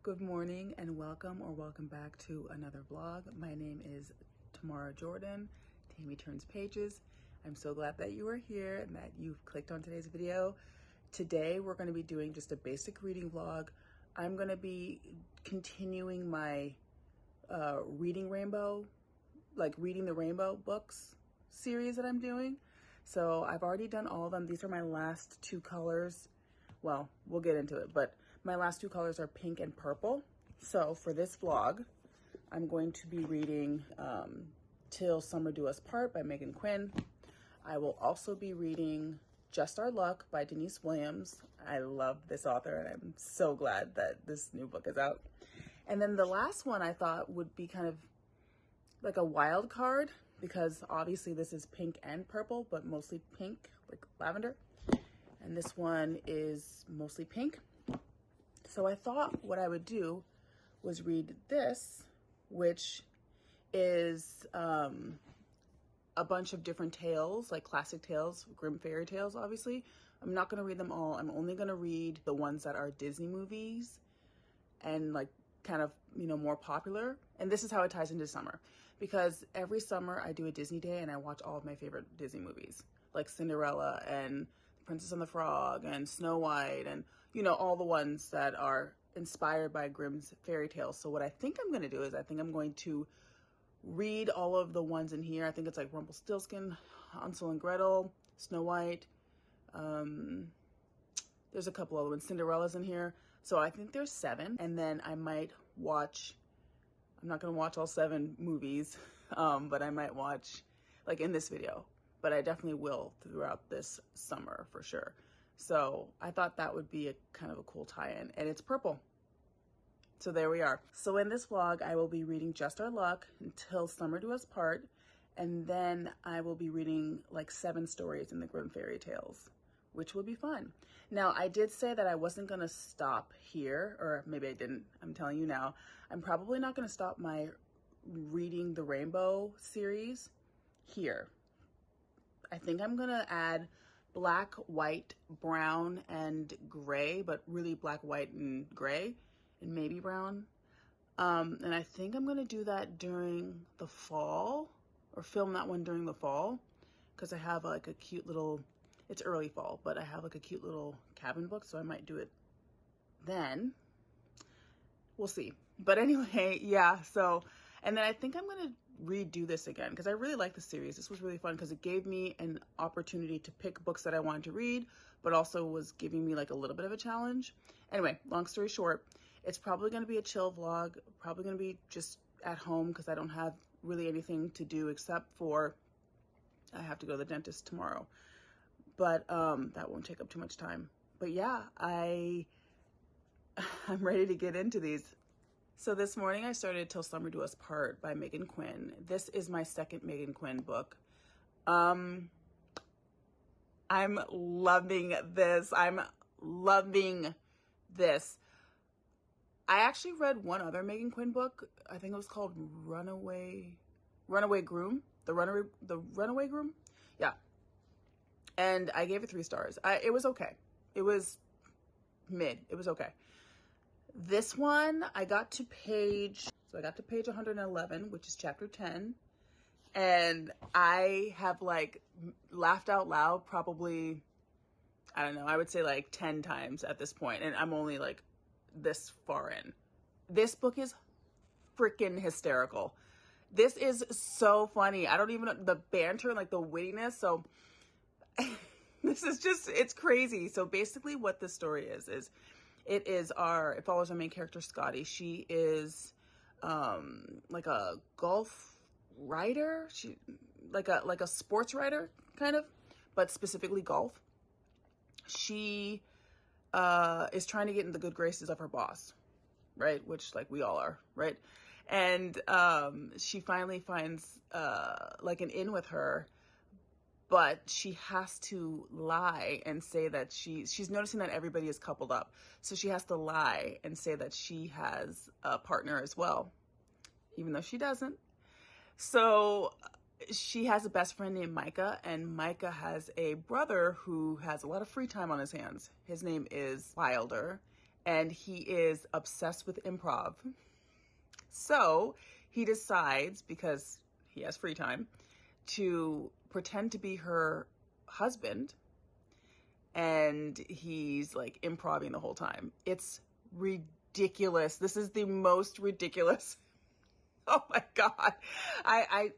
Good morning and welcome back to another vlog. My name is Tamara Jordan, Tammy Turns Pages. I'm so glad that you are here and that you've clicked on today's video. Today we're going to be doing just a basic reading vlog. I'm going to be continuing my reading the Rainbow books series that I'm doing. So I've already done all of them. These are my last two colors. Well, we'll get into it, but my last two colors are pink and purple. So for this vlog, I'm going to be reading Till Summer Do Us Part by Meghan Quinn. I will also be reading Just Our Luck by Denise Williams. I love this author and I'm so glad that this new book is out. And then the last one I thought would be kind of like a wild card because obviously this is pink and purple, but mostly pink, like lavender. And this one is mostly pink. So I thought what I would do was read this, which is a bunch of different tales, like classic tales, Grimm fairy tales, obviously. I'm not going to read them all. I'm only going to read the ones that are Disney movies and like kind of, more popular. And this is how it ties into summer. Because every summer I do a Disney day and I watch all of my favorite Disney movies, like Cinderella and Princess and the Frog and Snow White and, all the ones that are inspired by Grimm's fairy tales. So what I think I'm going to do is I think I'm going to read all of the ones in here. I think it's like Rumpelstiltskin, Hansel and Gretel, Snow White. There's a couple other ones. Cinderella's in here. So I think there's 7. And then I might watch, I'm not going to watch all 7 movies, but I might watch like in this video. But I definitely will throughout this summer for sure. So I thought that would be a kind of a cool tie-in, and it's purple. So there we are. So in this vlog, I will be reading Just Our Luck Until Summer Do Us Part, and then I will be reading like 7 stories in the Grimm fairy tales, which will be fun. Now, I did say that I wasn't gonna stop here, or maybe I didn't, I'm telling you now. I'm probably not gonna stop my reading the Rainbow series here. I think I'm gonna add black, white, brown, and gray, but really black, white, and gray, and maybe brown. And I think I'm gonna do that during the fall, or film that one during the fall, because I have like a cute little, it's early fall, but I have like a cute little cabin book, so I might do it then. We'll see. But anyway, yeah, so, and then I think I'm gonna redo this again because I really like the series. This was really fun because it gave me an opportunity to pick books that I wanted to read, but also was giving me like a little bit of a challenge. Anyway, long story short, it's probably going to be a chill vlog, probably going to be just at home because I don't have really anything to do except for I have to go to the dentist tomorrow. But that won't take up too much time. But yeah, I'm ready to get into these. So this morning I started Till Summer Do Us Part by Meghan Quinn. This is my second Meghan Quinn book. I'm loving this. I'm loving this. I actually read one other Meghan Quinn book. I think it was called Runaway Groom. The Runaway Groom? Yeah. And I gave it 3 stars. It was okay. It was mid. It was okay. This one, I got to page 111, which is chapter 10. And I have like laughed out loud probably I don't know, I would say like 10 times at this point, and I'm only like this far in. This book is freaking hysterical. This is so funny. I don't even know the banter and like the wittiness. So this is just, it's crazy. So basically what this story is it follows our main character, Scotty. She is like a golf writer. She like a sports writer kind of, but specifically golf. She is trying to get in the good graces of her boss, right? Which like we all are, right? And she finally finds like an in with her, but she has to lie and say that she's noticing that everybody is coupled up. So she has to lie and say that she has a partner as well, even though she doesn't. So she has a best friend named Micah, and Micah has a brother who has a lot of free time on his hands. His name is Wilder, and he is obsessed with improv. So he decides, because he has free time, to pretend to be her husband, and he's like improvising the whole time. It's ridiculous. This is the most ridiculous. Oh my God.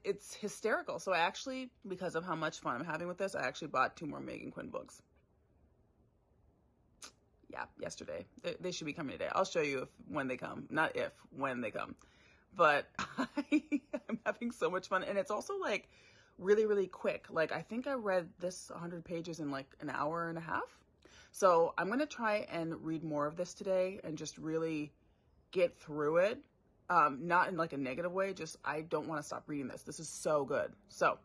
It's hysterical. So I actually, because of how much fun I'm having with this, I actually bought 2 more Meghan Quinn books. Yeah, yesterday. They should be coming today. I'll show you when they come. Not if, when they come. But I'm having so much fun. And it's also like really, really quick. Like I think I read this 100 pages in like an hour and a half. So I'm going to try and read more of this today and just really get through it. Not in like a negative way, just I don't want to stop reading this. This is so good. So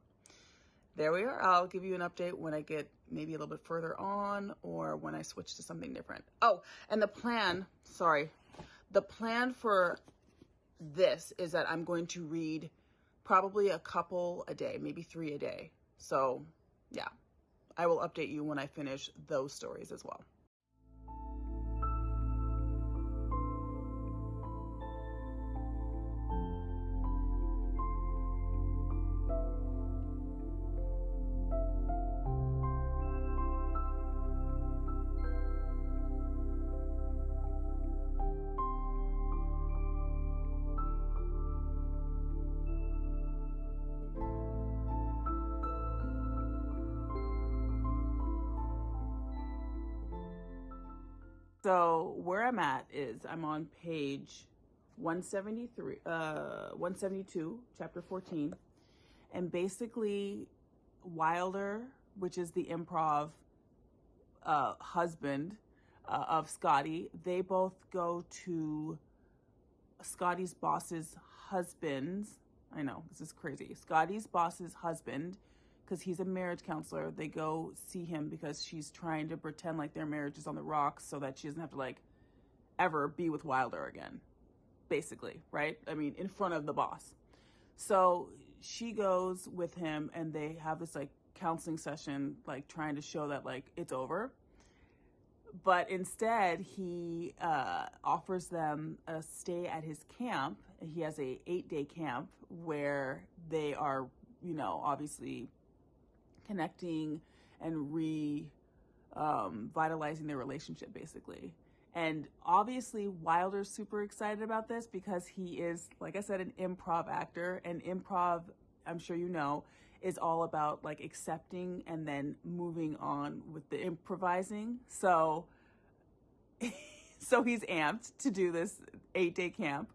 there we are. I'll give you an update when I get maybe a little bit further on or when I switch to something different. Oh, and the plan for this is that I'm going to read probably a couple a day, maybe 3 a day. So yeah, I will update you when I finish those stories as well. So where I'm at is I'm on page 172, chapter 14. And basically Wilder, which is the improv husband of Scotty, they both go to Scotty's boss's husband's, I know, this is crazy, Scotty's boss's husband, because he's a marriage counselor. They go see him because she's trying to pretend like their marriage is on the rocks so that she doesn't have to like ever be with Wilder again, basically, right? I mean, in front of the boss. So she goes with him and they have this like counseling session, like trying to show that like it's over. But instead he offers them a stay at his camp. He has a 8-day camp where they are, you know, obviously connecting and vitalizing their relationship basically. And obviously Wilder's super excited about this because he is, like I said, an improv actor, and improv, I'm sure you know, is all about like accepting and then moving on with the improvising. So so he's amped to do this 8-day camp.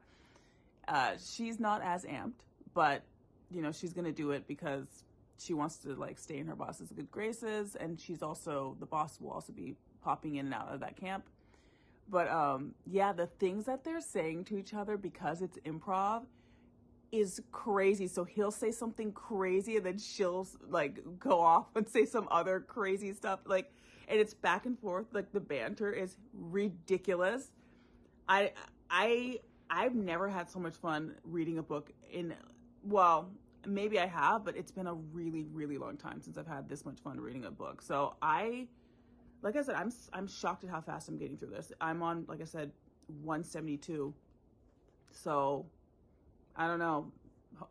She's not as amped, but you know, she's going to do it because she wants to like stay in her boss's good graces, and she's also, the boss will also be popping in and out of that camp. But yeah, the things that they're saying to each other because it's improv is crazy. So he'll say something crazy and then she'll like go off and say some other crazy stuff, like, and it's back and forth. Like the banter is ridiculous. I've never had so much fun reading a book in, well, maybe I have, but it's been a really, really long time since I've had this much fun reading a book. So like I said, I'm shocked at how fast I'm getting through this. I'm on, like I said, 172. So I don't know,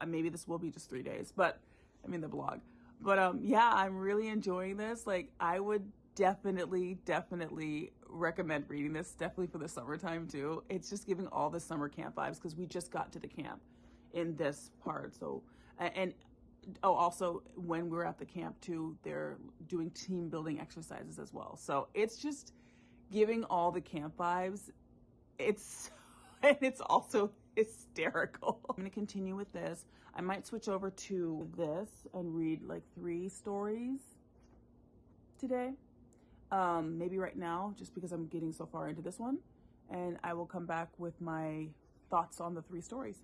maybe this will be just 3 days, but I mean the blog. But yeah, I'm really enjoying this. Like I would definitely recommend reading this, definitely for the summertime too. It's just giving all the summer camp vibes because we just got to the camp in this part. So, and oh, also when we're at the camp too, they're doing team building exercises as well. So it's just giving all the camp vibes. And it's also hysterical. I'm gonna continue with this. I might switch over to this and read like 3 stories today. Maybe right now, just because I'm getting so far into this one. And I will come back with my thoughts on the 3 stories.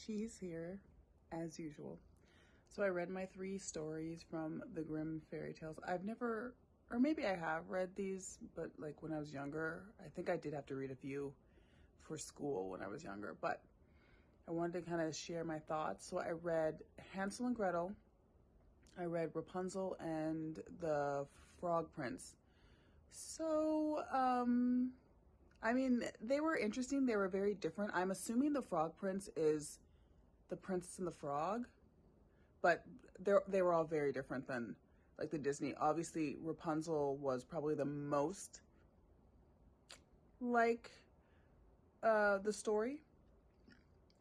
She's here, as usual. So I read my 3 stories from the Grimm fairy tales. I've never, or maybe I have read these, but like when I was younger, I think I did have to read a few for school when I was younger, but I wanted to kind of share my thoughts. So I read Hansel and Gretel, I read Rapunzel and the Frog Prince. So, I mean, they were interesting. They were very different. I'm assuming the Frog Prince is the Princess and the Frog, but they were all very different than like the Disney. Obviously, Rapunzel was probably the most like the story.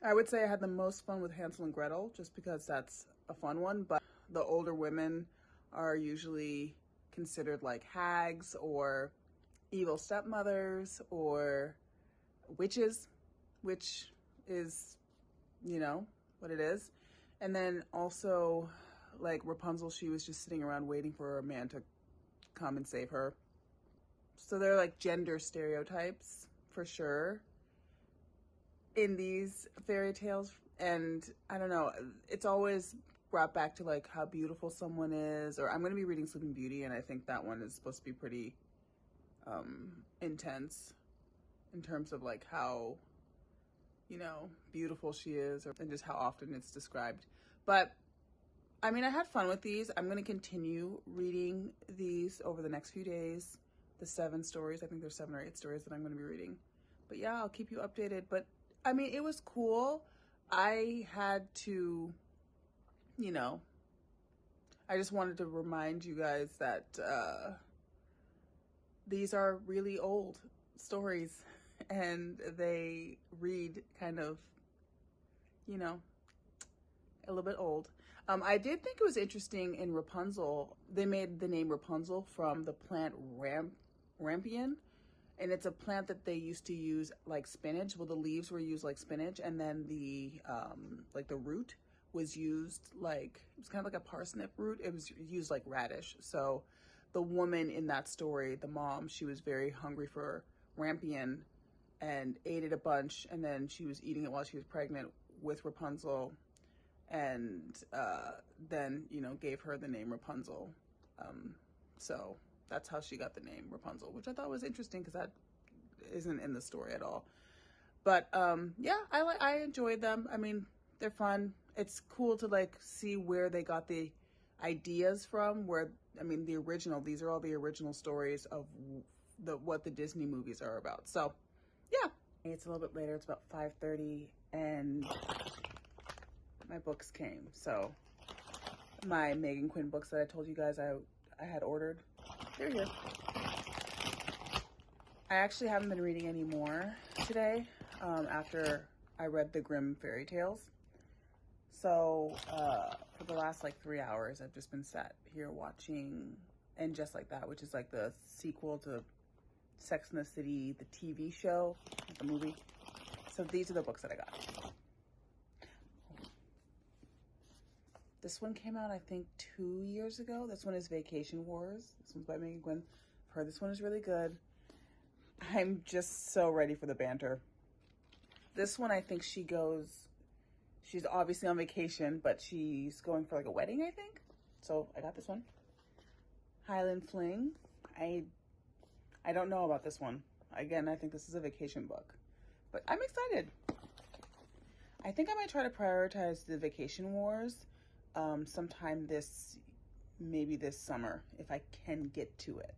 I would say I had the most fun with Hansel and Gretel just because that's a fun one, but the older women are usually considered like hags or evil stepmothers or witches, which is, you know, what it is. And then also like Rapunzel, she was just sitting around waiting for a man to come and save her. So they're like gender stereotypes for sure in these fairy tales. And I don't know, it's always brought back to like how beautiful someone is. Or I'm going to be reading Sleeping Beauty, and I think that one is supposed to be pretty intense in terms of like how, you know, beautiful she is, and just how often it's described. But I mean, I had fun with these. I'm going to continue reading these over the next few days. The 7 stories, I think there's 7 or 8 stories that I'm going to be reading. But yeah, I'll keep you updated. But I mean, it was cool. I had to, you know, I just wanted to remind you guys that these are really old stories and they read kind of, you know, a little bit old. I did think it was interesting in Rapunzel, they made the name Rapunzel from the plant rampion, and it's a plant that they used to use like spinach. Well, the leaves were used like spinach, and then the like the root was used like, it was kind of like a parsnip root. It was used like radish. So the woman in that story, the mom, she was very hungry for rampion and ate it a bunch, and then she was eating it while she was pregnant with Rapunzel, and then, you know, gave her the name Rapunzel. So that's how she got the name Rapunzel, which I thought was interesting because that isn't in the story at all. But yeah, I enjoyed them. I mean, they're fun. It's cool to like see where they got the ideas from. Where, I mean, the original, these are all the original stories of what the Disney movies are about. So yeah, it's a little bit later. It's about 5:30, and my books came. So my Meghan Quinn books that I told you guys I had ordered, they're here. I actually haven't been reading any more today after I read the Grimm fairy tales. So for the last like 3 hours, I've just been sat here watching And Just Like That, which is like the sequel to Sex and the City, the TV show, the movie. So these are the books that I got. This one came out, I think, 2 years ago. This one is Vacation Wars. This one's by Meghan Quinn. I've heard this one is really good. I'm just so ready for the banter. This one, I think she's obviously on vacation, but she's going for like a wedding, I think. So I got this one. Highland Fling. I don't know about this one. Again, I think this is a vacation book, but I'm excited. I think I might try to prioritize the Vacation Wars sometime maybe this summer, if I can get to it.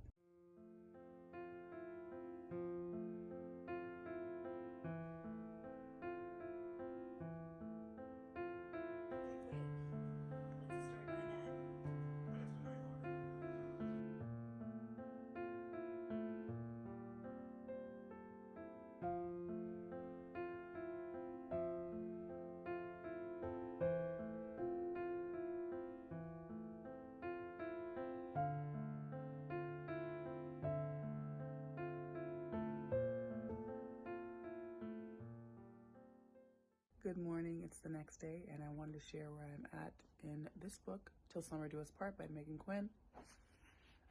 Good morning, it's the next day, and I wanted to share where I'm at in this book, Till Summer Do Us Part by Meghan Quinn.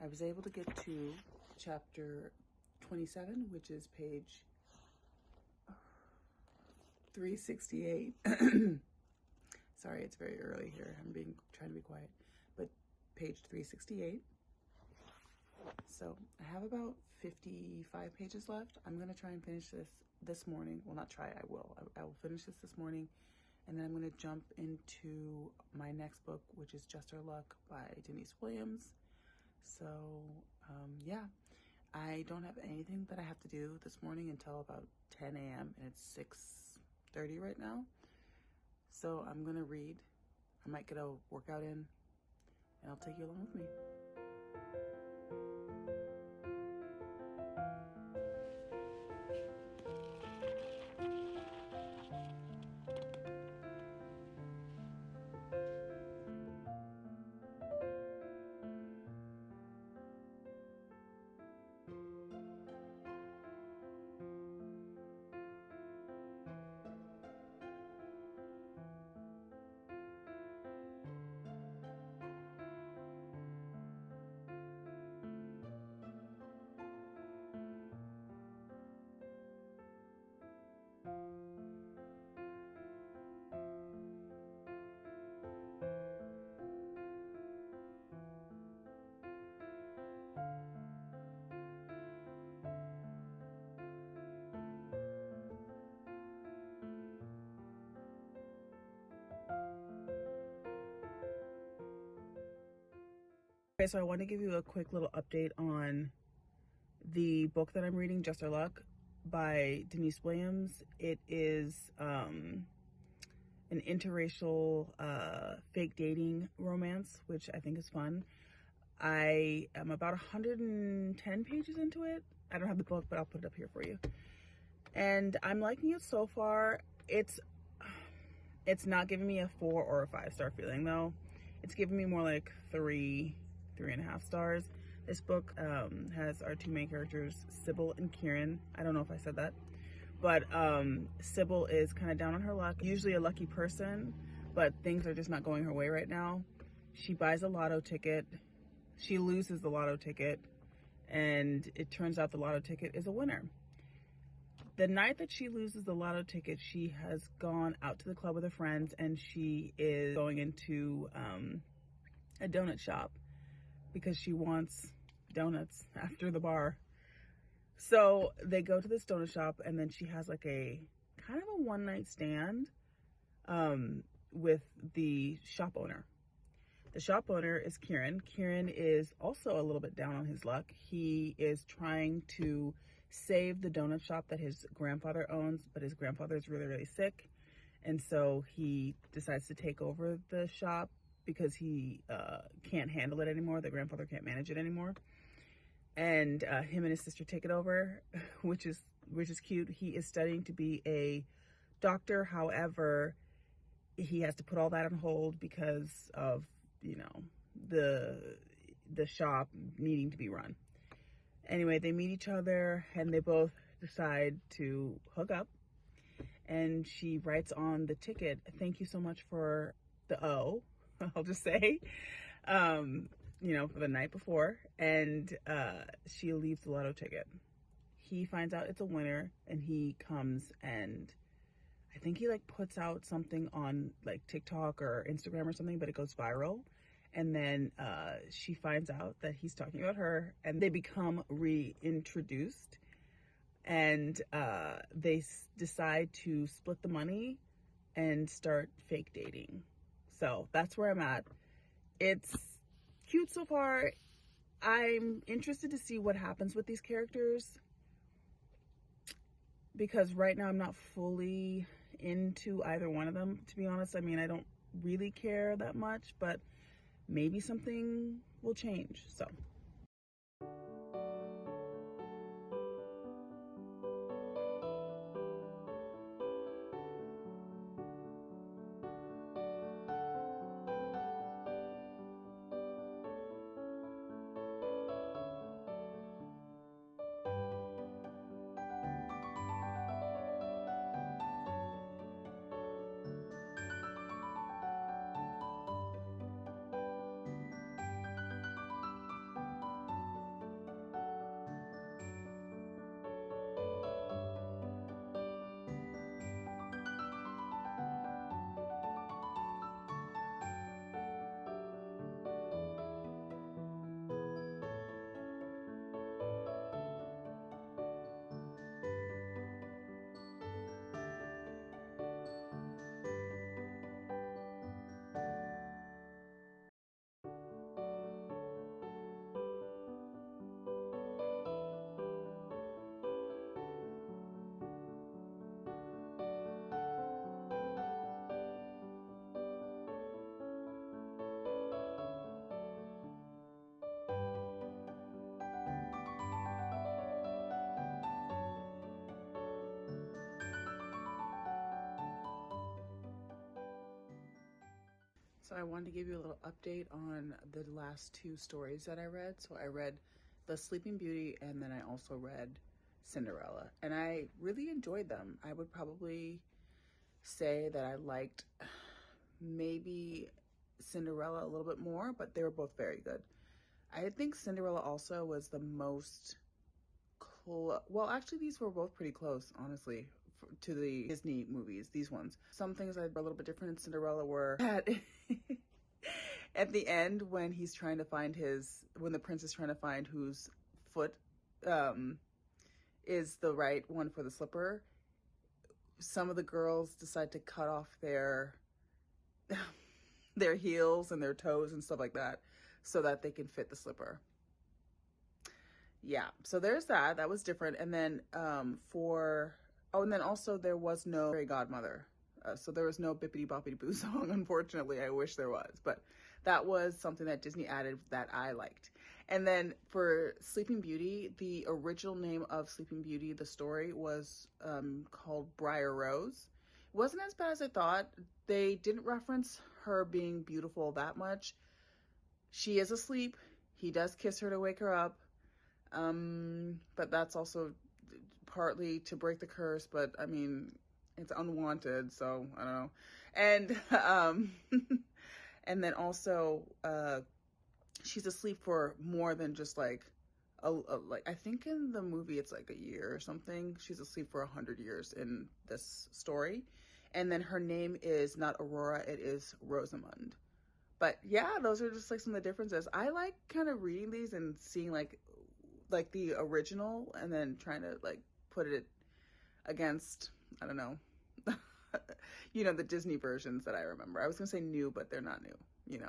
I was able to get to chapter 27, which is page 368. Sorry, it's very early here. I'm trying to be quiet, but page 368. So I have about 55 pages left. I'm going to try and finish this morning. Well, not try, I will. I will finish this morning, and then I'm going to jump into my next book, which is Just Our Luck by Denise Williams. So, yeah, I don't have anything that I have to do this morning until about 10 a.m. and it's 6:30 right now. So I'm going to read. I might get a workout in, and I'll take you along with me. Okay, so I want to give you a quick little update on the book that I'm reading, Just Our Luck by Denise Williams. It is an interracial fake dating romance, which I think is fun. I am about 110 pages into it. I don't have the book, but I'll put it up here for you. And I'm liking it so far. It's not giving me a 4 or a 5-star feeling though. It's giving me more like 3.5 stars. This book has our two main characters, Sybil and Kieran. I don't know if I said that, but Sybil is kind of down on her luck. Usually a lucky person, but things are just not going her way right now. She buys a lotto ticket. She loses the lotto ticket, and it turns out the lotto ticket is a winner. The night that she loses the lotto ticket, she has gone out to the club with her friends, and she is going into a donut shop because she wants donuts after the bar. So they go to this donut shop, and then she has like a kind of a one-night stand with the shop owner. The shop owner is Kieran. Kieran is also a little bit down on his luck. He is trying to save the donut shop that his grandfather owns, but his grandfather is really, really sick. And so he decides to take over the shop because he can't handle it anymore. The grandfather can't manage it anymore. And him and his sister take it over, which is cute. He is studying to be a doctor. However, he has to put all that on hold because of, you know, the shop needing to be run. Anyway, they meet each other and they both decide to hook up. And she writes on the ticket, "Thank you so much for the O." I'll just say, for the night before, and she leaves the lotto ticket. He finds out it's a winner, and he comes, and I think he like puts out something on like TikTok or Instagram or something, but it goes viral. And then she finds out that he's talking about her, and they become reintroduced, and they decide to split the money and start fake dating. So that's where I'm at. It's cute so far. I'm interested to see what happens with these characters, because right now I'm not fully into either one of them, to be honest. I mean, I don't really care that much, but maybe something will change. So So I wanted to give you a little update on the last two stories that I read. So I read The Sleeping Beauty, and then I also read Cinderella, and I really enjoyed them. I would probably say that I liked maybe Cinderella a little bit more, but they were both very good. I think Cinderella also was the most well, actually these were both pretty close, honestly, to the Disney movies, these ones. Some things that were a little bit different in Cinderella were that at the end, when he's trying to find when the prince is trying to find whose foot is the right one for the slipper, some of the girls decide to cut off their heels and their toes and stuff like that so that they can fit the slipper. Yeah, so there's that. That was different. And then and then also there was no fairy godmother. So there was no Bippity Boppity Boo song, unfortunately. I wish there was, but that was something that Disney added that I liked. And then for Sleeping Beauty, the original name of Sleeping Beauty, the story, was called Briar Rose. It wasn't as bad as I thought. They didn't reference her being beautiful that much. She is asleep. He does kiss her to wake her up. But that's also partly to break the curse, but I mean, it's unwanted, so I don't know. And and then also she's asleep for more than just like I think in the movie it's like a year or something. She's asleep for 100 years in this story. And then her name is not Aurora, it is Rosamund. But yeah, those are just like some of the differences. I like kind of reading these and seeing like the original and then trying to like put it against, I don't know, the Disney versions that I remember. I was gonna say new, but they're not new,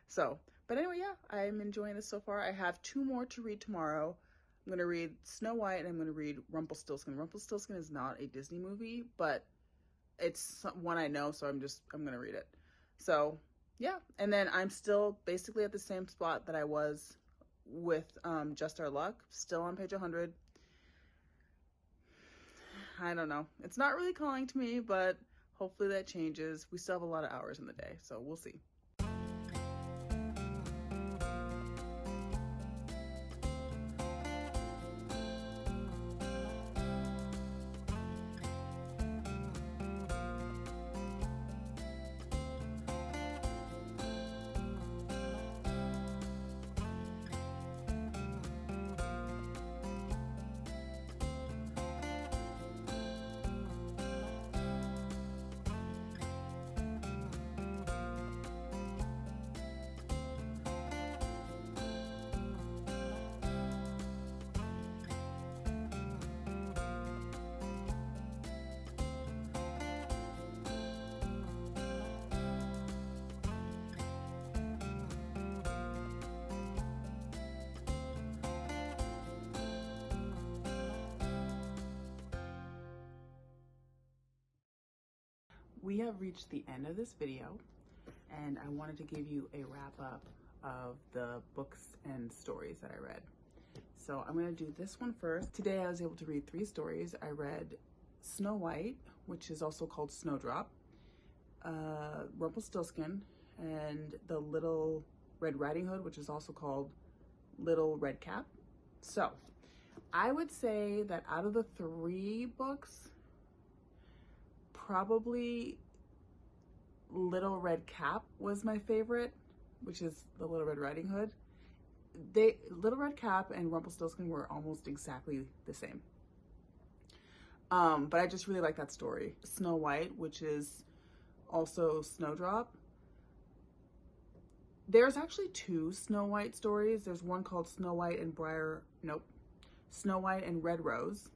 So, but anyway, yeah, I'm enjoying this so far. I have 2 more to read tomorrow. I'm gonna read Snow White and I'm gonna read Rumpelstiltskin. Rumpelstiltskin is not a Disney movie, but it's one I know, so I'm gonna read it. So yeah, and then I'm still basically at the same spot that I was with Just Our Luck, still on page 100. I don't know. It's not really calling to me, but hopefully that changes. We still have a lot of hours in the day, so we'll see. we have reached the end of this video, and I wanted to give you a wrap up of the books and stories that I read. So I'm gonna do this one first. Today I was able to read 3 stories. I read Snow White, which is also called Snowdrop, Rumpelstiltskin, and the Little Red Riding Hood, which is also called Little Red Cap. So I would say that out of the 3 books, probably Little Red Cap was my favorite, which is the Little Red Riding Hood. Little Red Cap and Rumpelstiltskin were almost exactly the same. But I just really like that story. Snow White, which is also Snowdrop. There's actually 2 Snow White stories. There's one called Snow White and Snow White and Red Rose.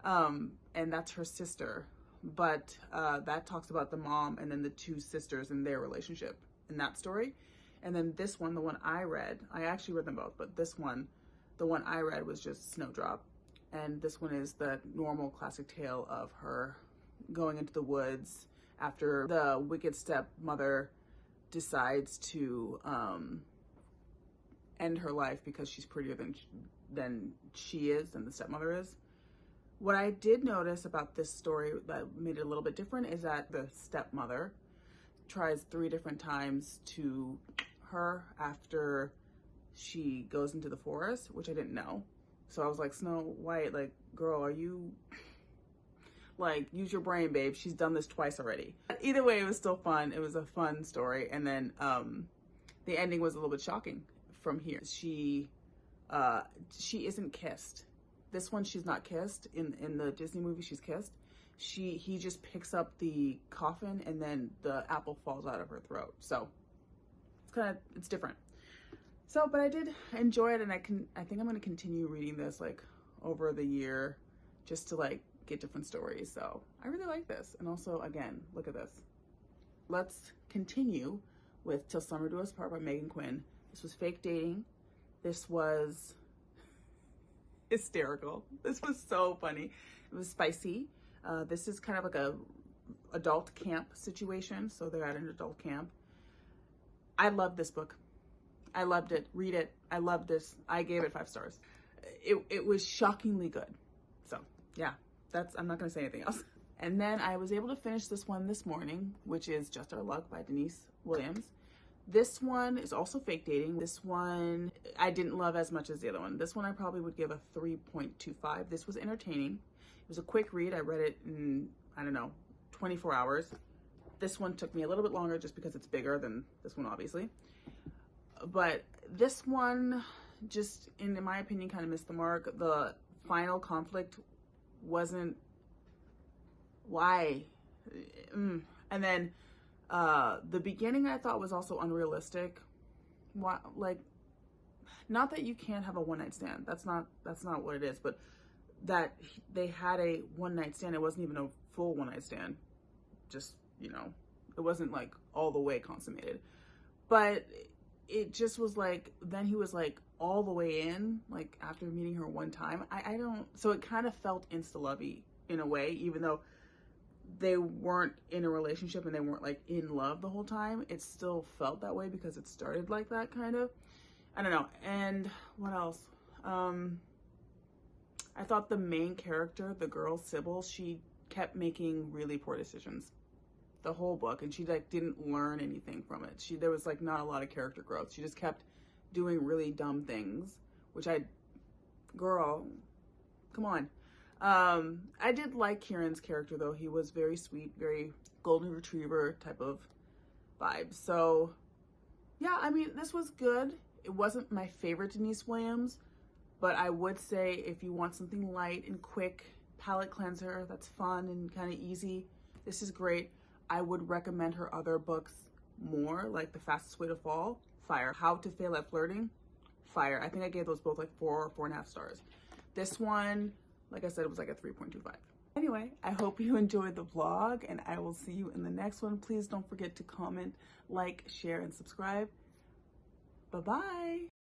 And that's her sister. But that talks about the mom and then the 2 sisters and their relationship in that story. And then this one, the one I read, I actually read them both, but this one, the one I read was just Snowdrop. And this one is the normal classic tale of her going into the woods after the wicked stepmother decides to end her life because she's prettier than she is and the stepmother is. What I did notice about this story that made it a little bit different is that the stepmother tries 3 different times to her after she goes into the forest, which I didn't know. So I was like, Snow White, like, girl, are you, like, use your brain, babe. She's done this twice already. Either way, it was still fun. It was a fun story. And then the ending was a little bit shocking from here. She isn't kissed. This one, she's not kissed. In the Disney movie, she's kissed. He just picks up the coffin and then the apple falls out of her throat. So it's different. So, but I did enjoy it, and I think I'm going to continue reading this like over the year just to like get different stories. So I really like this. And also, again, look at this. Let's continue with Till Summer Do Us Part by Meghan Quinn. This was fake dating. This was hysterical. This was so funny. It was spicy. This is kind of like a adult camp situation. So they're at an adult camp. I love this book. I loved it. Read it. I loved this. I gave it 5 stars. It was shockingly good. So yeah, I'm not going to say anything else. And then I was able to finish this one this morning, which is Just Our Luck by Denise Williams. This one is also fake dating. This one I didn't love as much as the other one. This one I probably would give a 3.25. This was entertaining. It was a quick read. I read it in, I don't know, 24 hours. This one took me a little bit longer just because it's bigger than this one, obviously. But this one, just in my opinion, kind of missed the mark. The final conflict wasn't, why? And then the beginning I thought was also unrealistic. Why, like, not that you can't have a one-night stand. That's not what it is. But that they had a one-night stand. It wasn't even a full one-night stand. Just, you know, it wasn't like all the way consummated. But it just was like, then he was like all the way in, like after meeting her one time. So it kind of felt insta-lovey in a way, even though they weren't in a relationship and they weren't like in love the whole time. It still felt that way because it started like that, kind of. I don't know. And what else? I thought the main character, the girl Sybil, she kept making really poor decisions the whole book, and she like didn't learn anything from it. There was like not a lot of character growth. She just kept doing really dumb things, which girl, come on. I did like Kieran's character though. He was very sweet, very golden retriever type of vibe. So yeah, I mean, this was good. It wasn't my favorite Denise Williams, but I would say if you want something light and quick, palate cleanser that's fun and kind of easy, this is great. I would recommend her other books more, like The Fastest Way to Fall, fire. How to Fail at Flirting, fire. I think I gave those both like 4 or 4.5 stars. This one, like I said, it was like a 3.25. Anyway, I hope you enjoyed the vlog, and I will see you in the next one. Please don't forget to comment, like, share, and subscribe. Bye-bye.